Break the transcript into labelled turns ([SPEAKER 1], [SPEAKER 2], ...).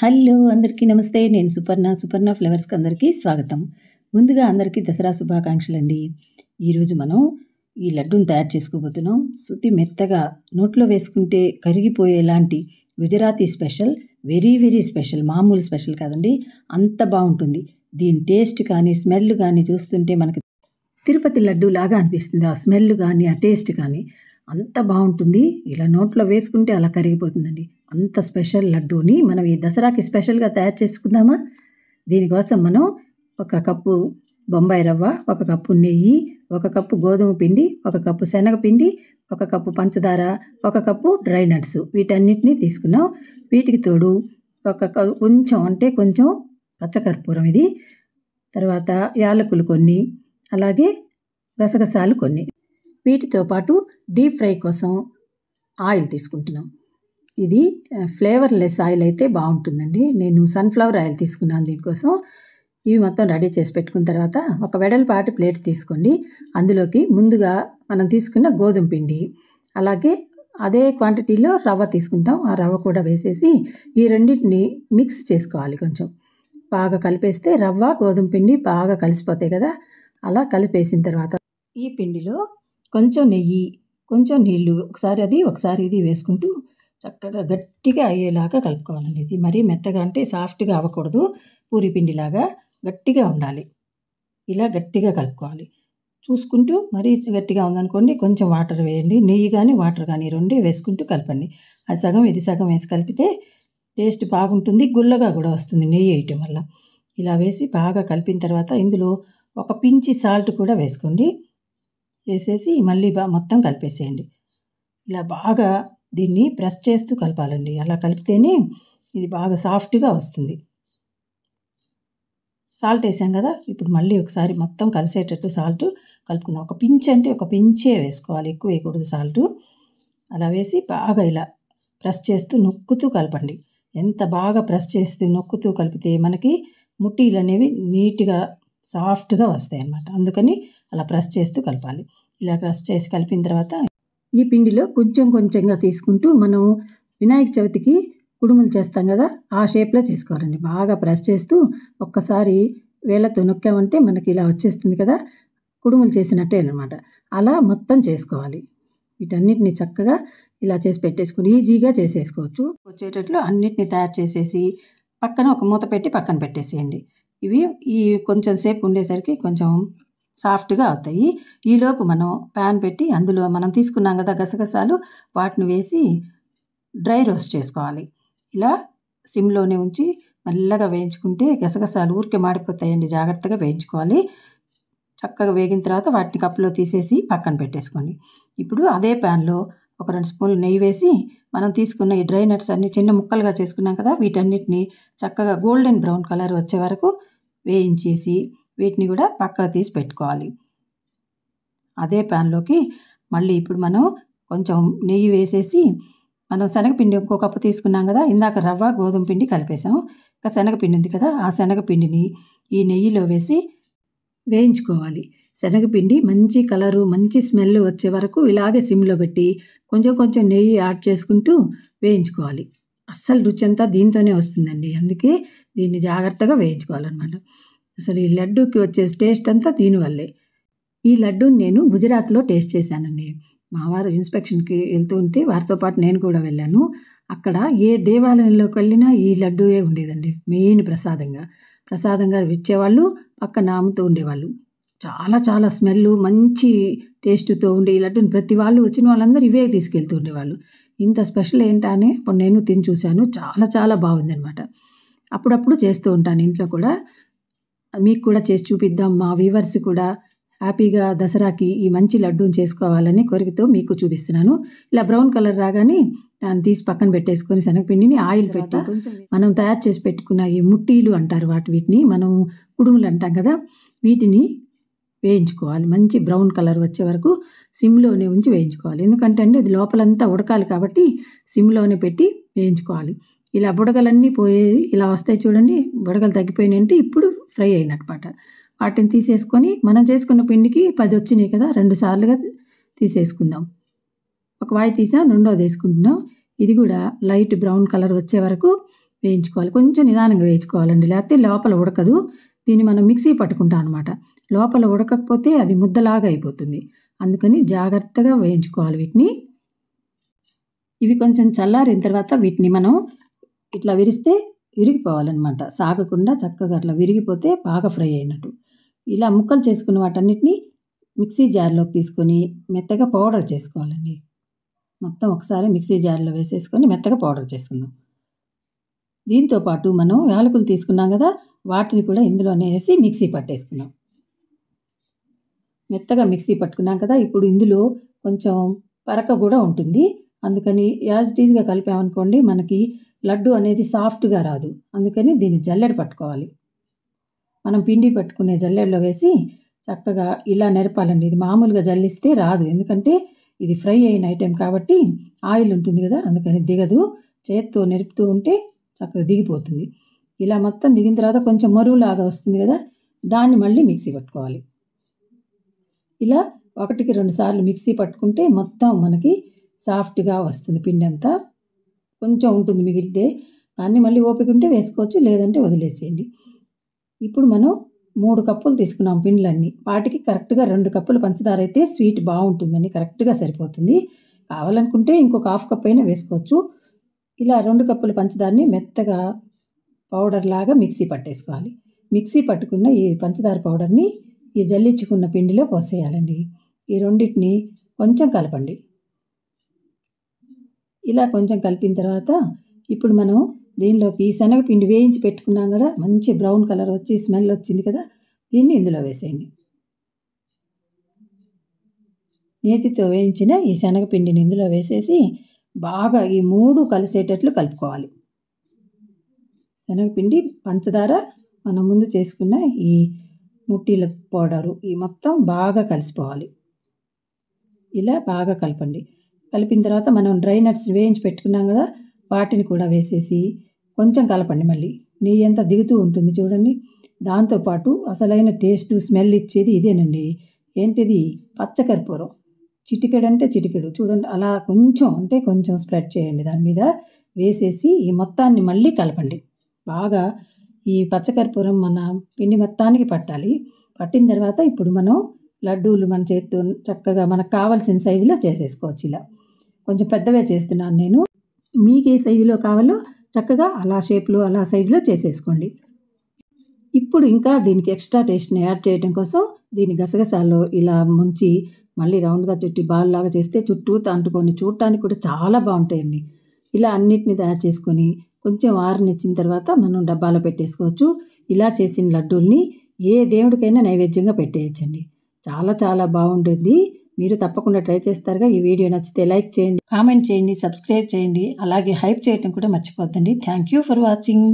[SPEAKER 1] Hello! అందరికీ నమస్తే. నేను సుపర్ణ ఫ్లేవర్స్‌కి అందరికీ స్వాగతం. ముందుగా అందరికీ దసరా శుభాకాంక్షలండి. ఈరోజు మనం ఈ లడ్డూని తయారు చేసుకోబోతున్నాం. శుతి మెత్తగా నోట్లో వేసుకుంటే కరిగిపోయేలాంటి గుజరాతీ స్పెషల్, వెరీ స్పెషల్, మామూలు స్పెషల్ కాదండి. అంత బావుంటుంది. దీని టేస్ట్ కానీ, స్మెల్ కానీ చూస్తుంటే మనకి తిరుపతి లడ్డూలాగా అనిపిస్తుంది. ఆ స్మెల్ కానీ, ఆ టేస్ట్ కానీ అంత బావుంటుంది. ఇలా నోట్లో వేసుకుంటే అలా కరిగిపోతుందండి. అంత స్పెషల్ లడ్డూని మనం ఈ దసరాకి స్పెషల్‌గా తయారు చేసుకుందామా? దీనికోసం మనం ఒక కప్పు బొంబాయి రవ్వ, ఒక కప్పు నెయ్యి, ఒక కప్పు గోధుమ పిండి, ఒక కప్పు శనగపిండి, ఒక కప్పు పంచదార, ఒక కప్పు డ్రై నట్స్ వీటన్నిటిని తీసుకున్నాం. వీటికి తోడు కొంచెం పచ్చకర్పూరం ఇది, తర్వాత యాలకులు కొన్ని, అలాగే గసగసాలు కొన్ని. వీటితో పాటు డీప్ ఫ్రై కోసం ఆయిల్ తీసుకుంటున్నాం. ఇది ఫ్లేవర్లెస్ ఆయిల్ అయితే బాగుంటుందండి. నేను సన్ఫ్లవర్ ఆయిల్ తీసుకున్నాను దీనికోసం. ఇవి మొత్తం రెడీ చేసి పెట్టుకున్న తర్వాత ఒక వెడల్పాటి ప్లేట్ తీసుకోండి. అందులోకి ముందుగా మనం తీసుకున్న గోధుమ పిండి, అలాగే అదే క్వాంటిటీలో రవ్వ తీసుకుంటాం. ఆ రవ్వ కూడా వేసేసి ఈ రెండింటిని మిక్స్ చేసుకోవాలి. కొంచెం బాగా కలిపేస్తే రవ్వ, గోధుమ పిండి బాగా కలిసిపోతాయి కదా. అలా కలిపేసిన తర్వాత ఈ పిండిలో కొంచెం నెయ్యి, కొంచెం నీళ్ళు, ఒకసారి ఇది వేసుకుంటూ చక్కగా గట్టిగా అయ్యేలాగా కలుపుకోవాలండి. ఇది మరీ మెత్తగా అంటే సాఫ్ట్గా అవ్వకూడదు. పూరి పిండిలాగా గట్టిగా ఉండాలి. ఇలా గట్టిగా కలుపుకోవాలి. చూసుకుంటూ మరీ గట్టిగా ఉందనుకోండి కొంచెం వాటర్ వేయండి. నెయ్యి కానీ వాటర్ కానీ రెండు వేసుకుంటూ కలపండి. అది సగం ఇది సగం వేసి కలిపితే టేస్ట్ బాగుంటుంది. గుల్లగా కూడా వస్తుంది నెయ్యి వేయటం వల్ల. ఇలా వేసి బాగా కలిపిన తర్వాత ఇందులో ఒక పించి సాల్ట్ కూడా వేసుకోండి. వేసేసి మళ్ళీ మొత్తం కలిపేసేయండి. ఇలా బాగా దీన్ని ప్రెస్ చేస్తూ కలపాలండి. అలా కలిపితేనే ఇది బాగా సాఫ్ట్గా వస్తుంది. సాల్ట్ వేసాం కదా, ఇప్పుడు మళ్ళీ ఒకసారి మొత్తం కలిసేటట్టు సాల్ట్ కలుపుకుందాం. ఒక పించ్ అంటే ఒక పించే వేసుకోవాలి, ఎక్కువ వేయకూడదు సాల్ట్. అలా వేసి బాగా ఇలా ప్రెస్ చేస్తూ నొక్కుతూ కలపండి. ఎంత బాగా ప్రెస్ చేస్తూ నొక్కుతూ కలిపితే మనకి ముట్టీలు అనేవి నీట్గా సాఫ్ట్గా వస్తాయి అన్నమాట. అందుకని అలా ప్రెస్ చేస్తూ కలపాలి. ఇలా ప్రెస్ చేసి కలిపిన తర్వాత ఈ పిండిలో కొంచెంగా తీసుకుంటూ మనం వినాయక చవితికి కుడుములు చేస్తాం కదా, ఆ షేప్లో చేసుకోవాలండి. బాగా ప్రెస్ చేస్తూ ఒక్కసారి వేళ్ళతో నొక్కామంటే మనకి ఇలా వచ్చేస్తుంది కదా, కుడుములు చేసినట్టే అన్నమాట. అలా మొత్తం చేసుకోవాలి. వీటన్నిటిని చక్కగా ఇలా చేసి పెట్టేసుకుని ఈజీగా చేసేసుకోవచ్చు. వచ్చేటట్లు అన్నిటిని తయారు చేసేసి పక్కన ఒక మూత పెట్టి పక్కన పెట్టేసేయండి. ఇవి కొంచెం సేపు ఉండేసరికి కొంచెం సాఫ్ట్గా అవుతాయి. ఈలోపు మనం ప్యాన్ పెట్టి అందులో మనం తీసుకున్నాం కదా గసగసాలు, వాటిని వేసి డ్రై రోస్ట్ చేసుకోవాలి. ఇలా సిమ్లోనే ఉంచి మెల్లగా వేయించుకుంటే గసగసాలు ఊరికే మాడిపోతాయండి. జాగ్రత్తగా వేయించుకోవాలి. చక్కగా వేగిన తర్వాత వాటిని కప్పులో తీసేసి పక్కన పెట్టేసుకోండి. ఇప్పుడు అదే ప్యాన్లో ఒక 2 స్పూన్లు నెయ్యి వేసి మనం తీసుకున్న ఈ డ్రై నట్స్ అన్ని చిన్న ముక్కలుగా చేసుకున్నాం కదా, వీటన్నిటిని చక్కగా గోల్డెన్ బ్రౌన్ కలర్ వచ్చే వరకు వేయించేసి వీటిని కూడా పక్కకు తీసి పెట్టుకోవాలి. అదే ప్యాన్లోకి మళ్ళీ ఇప్పుడు మనం కొంచెం నెయ్యి వేసేసి మనం శనగపిండి ఇంకో కప్పు తీసుకున్నాం కదా, ఇందాక రవ్వ గోధుమ పిండి కలిపేసాం. ఇంకా శనగపిండి ఉంది కదా, ఆ శనగపిండిని ఈ నెయ్యిలో వేసి వేయించుకోవాలి. శనగపిండి మంచి కలరు, మంచి స్మెల్ వచ్చే వరకు ఇలాగే సిమ్లో పెట్టి కొంచెం నెయ్యి యాడ్ చేసుకుంటూ వేయించుకోవాలి. అస్సలు రుచి అంతా దీంతోనే వస్తుందండి. అందుకే దీన్ని జాగ్రత్తగా వేయించుకోవాలన్నమాట. అసలు ఈ లడ్డూకి వచ్చే టేస్ట్ అంతా దీనివల్లే. ఈ లడ్డూని నేను గుజరాత్లో టేస్ట్ చేశానండి. మా వారు ఇన్స్పెక్షన్కి వెళ్తూ ఉంటే వారితో పాటు నేను కూడా వెళ్ళాను. అక్కడ ఏ దేవాలయంలోకి వెళ్ళినా ఈ లడ్డూయే ఉండేదండి మెయిన్ ప్రసాదంగా ఇచ్చేవాళ్ళు, పక్కన అమ్ముతూ ఉండేవాళ్ళు. చాలా స్మెల్ మంచి టేస్ట్తో ఉండే ఈ లడ్డూని ప్రతి వాళ్ళు వచ్చిన వాళ్ళందరూ ఇవే తీసుకెళ్తూ ఉండేవాళ్ళు. ఇంత స్పెషల్ ఏంటా అని అప్పుడు నేను తిని చూశాను. చాలా బాగుందనమాట. అప్పుడప్పుడు చేస్తూ ఉంటాను ఇంట్లో కూడా. మీకు కూడా చేసి చూపిద్దాం, మా వ్యూవర్స్ కూడా హ్యాపీగా దసరాకి ఈ మంచి లడ్డూని చేసుకోవాలని కోరికతో మీకు చూపిస్తున్నాను. ఇలా బ్రౌన్ కలర్ రాగానే దాన్ని తీసి పక్కన పెట్టేసుకొని శనగపిండిని ఆయిల్ పెట్టి మనం తయారు చేసి పెట్టుకున్న ఈ ముట్టీలు అంటారు వీటిని మనం కుడుములు అంటాం కదా, వీటిని వేయించుకోవాలి. మంచి బ్రౌన్ కలర్ వచ్చే వరకు సిమ్లోనే ఉంచి వేయించుకోవాలి. ఎందుకంటే అండి అది లోపలంతా ఉడకాలి కాబట్టి సిమ్లోనే పెట్టి వేయించుకోవాలి. ఇలా బుడగలన్నీ పోయేది ఇలా వస్తాయి చూడండి, బుడగలు తగ్గిపోయినాయంటే ఇప్పుడు ఫ్రై అయినట్టు. వాటిని తీసేసుకొని మనం చేసుకున్న పిండికి 10 వచ్చినాయి కదా, 2 సార్లుగా తీసేసుకుందాం. ఒక వాయి తీసాం, రెండోది వేసుకుంటున్నాం. ఇది కూడా లైట్ బ్రౌన్ కలర్ వచ్చే వరకు వేయించుకోవాలి. కొంచెం నిదానంగా వేయించుకోవాలండి, లేకపోతే లోపల ఉడకదు. దీన్ని మనం మిక్సీ పట్టుకుంటాం అనమాట. లోపల ఉడకకపోతే అది ముద్దలాగా అయిపోతుంది. అందుకని జాగ్రత్తగా వేయించుకోవాలి వీటిని. ఇవి కొంచెం చల్లారిన తర్వాత వీటిని మనం ఇట్లా విరిస్తే విరిగిపోవాలన్నమాట. సాగకుండా చక్కగా అట్లా విరిగిపోతే బాగా ఫ్రై అయినట్టు. ఇలా ముక్కలు చేసుకున్న వాటన్నిటిని మిక్సీ జార్లోకి తీసుకొని మెత్తగా పౌడర్ చేసుకోవాలండి. మొత్తం ఒకసారి మిక్సీ జార్లో వేసేసుకొని మెత్తగా పౌడర్ చేసుకుందాం. దీంతో పాటు మనం యాలకులు తీసుకున్నాం కదా, వాటిని కూడా ఇందులోనే వేసి మిక్సీ పట్టేసుకుందాం. మెత్తగా మిక్సీ పట్టుకున్నాం కదా, ఇప్పుడు ఇందులో కొంచెం పరక కూడా ఉంటుంది. అందుకని యాజ్ ఇట్ ఈజ్గా కలిపామనుకోండి మనకి లడ్డు అనేది సాఫ్ట్గా రాదు. అందుకని దీన్ని జల్లెడ పట్టుకోవాలి. మనం పిండి పట్టుకునే జల్లెడలో వేసి చక్కగా ఇలా నెరపాలండి. ఇది మామూలుగా జల్లిస్తే రాదు, ఎందుకంటే ఇది ఫ్రై అయిన ఐటెం కాబట్టి ఆయిల్ ఉంటుంది కదా, అందుకని దిగదు. చేత్తో నెరుపుతూ ఉంటే చక్కగా దిగిపోతుంది. ఇలా మొత్తం దిగిన తర్వాత కొంచెం మరువులాగా వస్తుంది కదా, దాన్ని మళ్ళీ మిక్సీ పట్టుకోవాలి. ఇలా 1కి 2 సార్లు మిక్సీ పట్టుకుంటే మొత్తం మనకి సాఫ్ట్గా వస్తుంది. పిండి అంతా కొంచెం ఉంటుంది మిగిలితే, దాన్ని మళ్ళీ ఓపిక ఉంటే వేసుకోవచ్చు, లేదంటే వదిలేసేయండి. ఇప్పుడు మనం 3 కప్పులు తీసుకున్నాం పిండిలన్నీ. వాటికి కరెక్ట్గా 2 కప్పులు పంచదార అయితే స్వీట్ బాగుంటుందని కరెక్ట్గా సరిపోతుంది. కావాలనుకుంటే ఇంకొక హాఫ్ కప్ అయినా వేసుకోవచ్చు. ఇలా 2 కప్పుల పంచదారని మెత్తగా పౌడర్ లాగా మిక్సీ పట్టేసుకోవాలి. మిక్సీ పట్టుకున్న ఈ పంచదార పౌడర్ని ఈ జల్లించుకున్న పిండిలో పోసేయాలండి. ఈ రెండింటిని కొంచెం కలపండి. ఇలా కొంచెం కలిపిన తర్వాత ఇప్పుడు మనం దీనిలోకి శనగపిండి వేయించి పెట్టుకున్నాం కదా, మంచి బ్రౌన్ కలర్ వచ్చి స్మెల్ వచ్చింది కదా, దీన్ని ఇందులో వేసేయండి. నేతితో వేయించిన ఈ శనగపిండిని ఇందులో వేసేసి బాగా ఈ 3 కలిసేటట్లు కలుపుకోవాలి. శనగపిండి, పంచదార, మనం ముందు చేసుకున్న ఈ ముట్టీల పౌడరు ఈ మొత్తం బాగా కలిసిపోవాలి. ఇలా బాగా కలపండి. కలిపిన తర్వాత మనం డ్రై నట్స్ వేయించి పెట్టుకున్నాం కదా, వాటిని కూడా వేసేసి కొంచెం కలపండి. మళ్ళీ నెయ్యి అంతా దిగుతూ ఉంటుంది చూడండి. దాంతోపాటు అసలైన టేస్ట్ స్మెల్ ఇచ్చేది ఇదేనండి. ఏంటిది? పచ్చకర్పూరం. చిటికెడంటే చిటికెడు చూడండి, అలా కొంచెం అంటే కొంచెం స్ప్రెడ్ చేయండి. దాని మీద వేసేసి ఈ మొత్తాన్ని మళ్ళీ కలపండి. బాగా ఈ పచ్చకర్పూరం మన పిండి మొత్తానికి పట్టాలి. పట్టిన తర్వాత ఇప్పుడు మనం లడ్డూలు మన చేత్తో చక్కగా మనకు కావాల్సిన సైజులో చేసేసుకోవచ్చు. ఇలా కొంచెం పెద్దవే చేస్తున్నాను నేను. మీకు ఏ సైజులో కావాలో చక్కగా అలా షేప్లో అలా సైజులో చేసేసుకోండి. ఇప్పుడు ఇంకా దీనికి ఎక్స్ట్రా టేస్ట్ని యాడ్ చేయడం కోసం దీన్ని గసగసాల్లో ఇలా ముంచి మళ్ళీ రౌండ్గా చుట్టి బాల్ లాగా చేస్తే చుట్టూ అంటుకొని చూడటానికి కూడా చాలా బాగుంటాయండి. ఇలా అన్నిటిని తయారు చేసుకొని కొంచెం ఆరనిచ్చిన తర్వాత మనం డబ్బాలో పెట్టేసుకోవచ్చు. ఇలా చేసిన లడ్డూల్ని ఏ దేవుడికైనా నైవేద్యంగా పెట్టేయచ్చండి. చాలా చాలా బాగుంటుంది. మీరు తప్పకుండా ట్రై చేస్తారుగా. ఈ వీడియో నచ్చితే లైక్ చేయండి, కామెంట్ చేయండి, సబ్స్క్రైబ్ చేయండి, అలాగే హైప్ చేయడం కూడా మర్చిపోద్దండి. Thank you for watching.